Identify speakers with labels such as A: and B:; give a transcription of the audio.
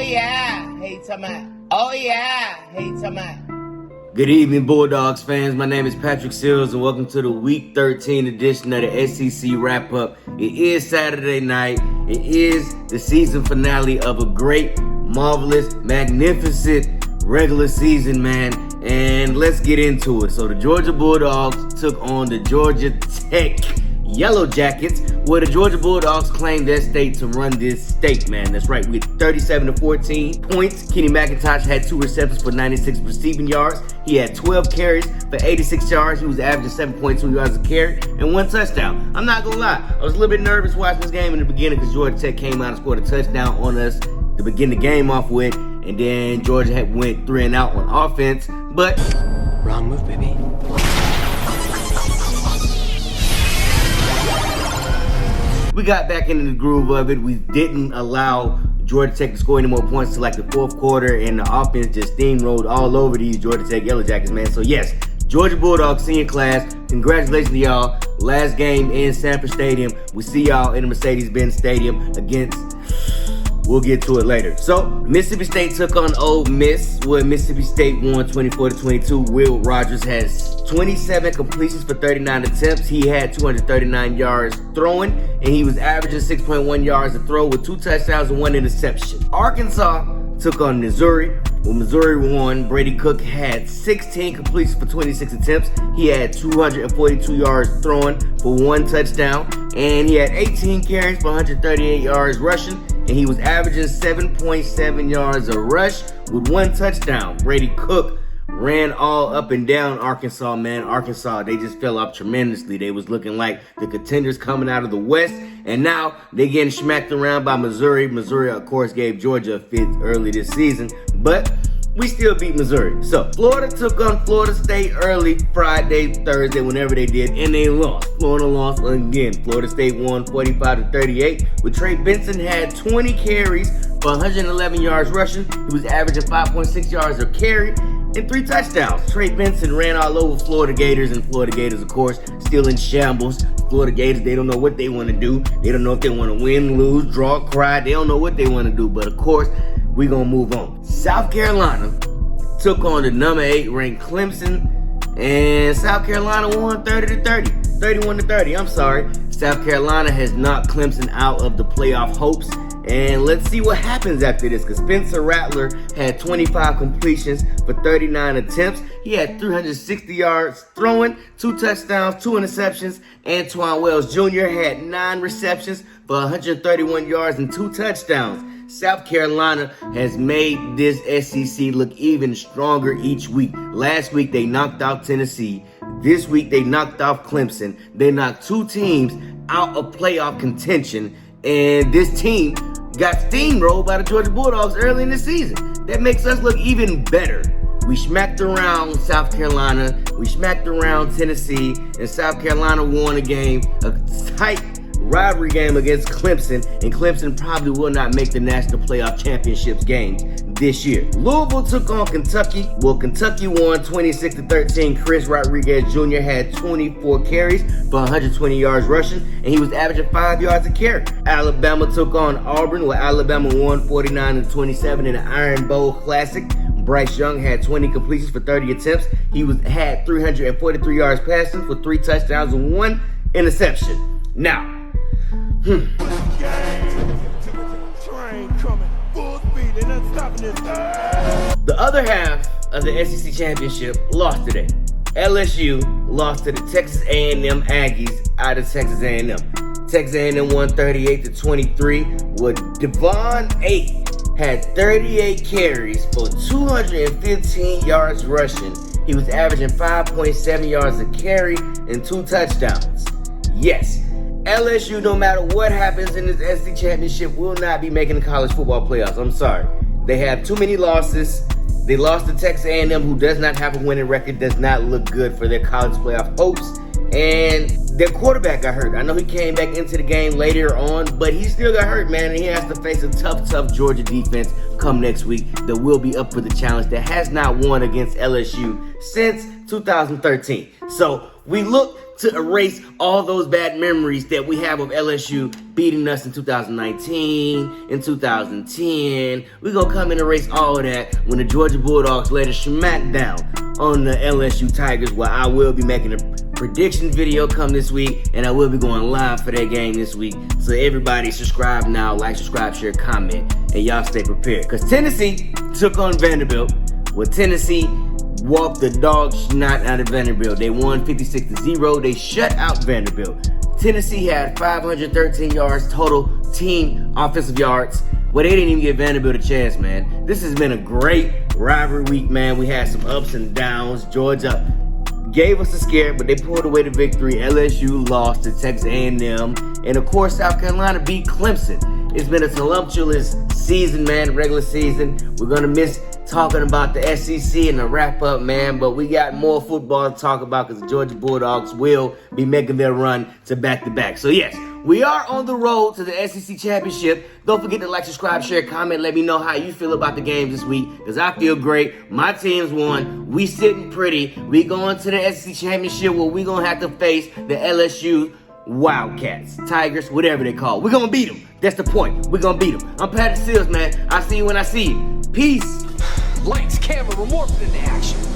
A: yeah. Hey, Tama. Oh, yeah. Hey, Tama.
B: Good evening, Bulldogs fans. My name is Patrick Seals, and welcome to the Week 13 edition of the SEC Wrap-Up. It is Saturday night. It is the season finale of a great, marvelous, magnificent regular season, man. And let's get into it. So the Georgia Bulldogs took on the Georgia Tech Yellow Jackets, where the Georgia Bulldogs claimed their state to run this state, man. That's right, with 37-14 points. Kenny McIntosh had 2 receptions for 96 receiving yards. He had 12 carries for 86 yards. He was averaging 7.2 yards a carry and 1 touchdown. I'm not gonna lie, I was a little bit nervous watching this game in the beginning because Georgia Tech came out and scored a touchdown on us to begin the game off with, and then Georgia had went 3 and out on offense, but
C: wrong move, baby.
B: we got back into the groove of it. We didn't allow Georgia Tech to score any more points to like the fourth quarter, and the offense just steamrolled all over these Georgia Tech Yellow Jackets, man. So yes, Georgia Bulldogs senior class, congratulations to y'all. Last game in Sanford Stadium. We see y'all in the Mercedes-Benz Stadium against, we'll get to it later. So Mississippi State took on Ole Miss, where Mississippi State won 24-22. Will Rogers has 27 completions for 39 attempts. He had 239 yards throwing, and he was averaging 6.1 yards a throw with 2 touchdowns and 1 interception. Arkansas took on Missouri. When Missouri won, Brady Cook had 16 completions for 26 attempts. He had 242 yards throwing for 1 touchdown, and he had 18 carries for 138 yards rushing, and he was averaging 7.7 yards a rush with 1 touchdown. Brady Cook ran all up and down Arkansas, man. Arkansas, they just fell off tremendously. They was looking like the contenders coming out of the West, and now they getting smacked around by Missouri. Missouri, of course, gave Georgia a fit early this season, but we still beat Missouri. So Florida took on Florida State early Friday, Thursday, whenever they did, and they lost. Florida lost again. Florida State won 45-38, with Trey Benson had 20 carries for 111 yards rushing. He was averaging 5.6 yards a carry and 3 touchdowns. Trey Benson ran all over Florida Gators, and Florida Gators, of course, still in shambles. Florida Gators, they don't know what they want to do. They don't know if they want to win, lose, draw, cry. They don't know what they want to do, but of course, we're going to move on. South Carolina took on the number 8 ranked Clemson, and South Carolina won 31-30. I'm sorry. South Carolina has knocked Clemson out of the playoff hopes. And let's see what happens after this, because Spencer Rattler had 25 completions for 39 attempts. He had 360 yards throwing, 2 touchdowns, 2 interceptions. Antoine Wells Jr. had 9 receptions for 131 yards and 2 touchdowns. South Carolina has made this SEC look even stronger each week. Last week, they knocked out Tennessee. This week, they knocked off Clemson. They knocked 2 teams out of playoff contention. And this team got steamrolled by the Georgia Bulldogs early in the season. That makes us look even better. We smacked around South Carolina. We smacked around Tennessee. And South Carolina won a game, a tight rivalry game against Clemson, and Clemson probably will not make the national playoff championships games this year. Louisville took on Kentucky. Well, Kentucky won 26-13. Chris Rodriguez Jr. had 24 carries for 120 yards rushing, and he was averaging 5 yards a carry. Alabama took on Auburn, where Alabama won 49-27 in the Iron Bowl Classic. Bryce Young had 20 completions for 30 attempts. He had 343 yards passing for 3 touchdowns and 1 interception. Now, the other half of the SEC championship lost today. LSU lost to the Texas A&M Aggies out of Texas A&M. Texas A&M won 38-23, with Devon 8 had 38 carries for 215 yards rushing. He was averaging 5.7 yards a carry and 2 touchdowns. Yes, LSU, no matter what happens in this SEC championship, will not be making the college football playoffs. I'm sorry. They have too many losses. They lost to Texas A&M, who does not have a winning record, does not look good for their college playoff hopes. And their quarterback got hurt. I know he came back into the game later on, but he still got hurt, man. And he has to face a tough Georgia defense come next week that will be up for the challenge, that has not won against LSU since 2013. So We look to erase all those bad memories that we have of LSU beating us in 2019, in 2010. We're going to come and erase all of that when the Georgia Bulldogs laid a smackdown on the LSU Tigers, where I will be making a prediction video come this week, and I will be going live for that game this week. So everybody subscribe now, like, subscribe, share, comment, and y'all stay prepared. Because Tennessee took on Vanderbilt. Well, Tennessee walked the dog snot out of Vanderbilt. They won 56-0. They shut out Vanderbilt. Tennessee had 513 yards total team offensive yards. Well, they didn't even give Vanderbilt a chance, man. This has been a great rivalry week, man. We had some ups and downs. Georgia gave us a scare, but they pulled away the victory. LSU lost to Texas A&M. And, of course, South Carolina beat Clemson. It's been a tumultuous season, man, regular season. We're going to miss talking about the SEC and the wrap-up, man, but we got more football to talk about because the Georgia Bulldogs will be making their run to back-to-back. So, yes, we are on the road to the SEC Championship. Don't forget to like, subscribe, share, comment. Let me know how you feel about the games this week because I feel great. My team's won. We sitting pretty. We going to the SEC Championship where we going to have to face the LSU Wildcats, Tigers, whatever they call. We're going to beat them. That's the point. We're going to beat them. I'm Patty Seals, man. I'll see you when I see you. Peace.
C: Lights, camera, we're morphing into action.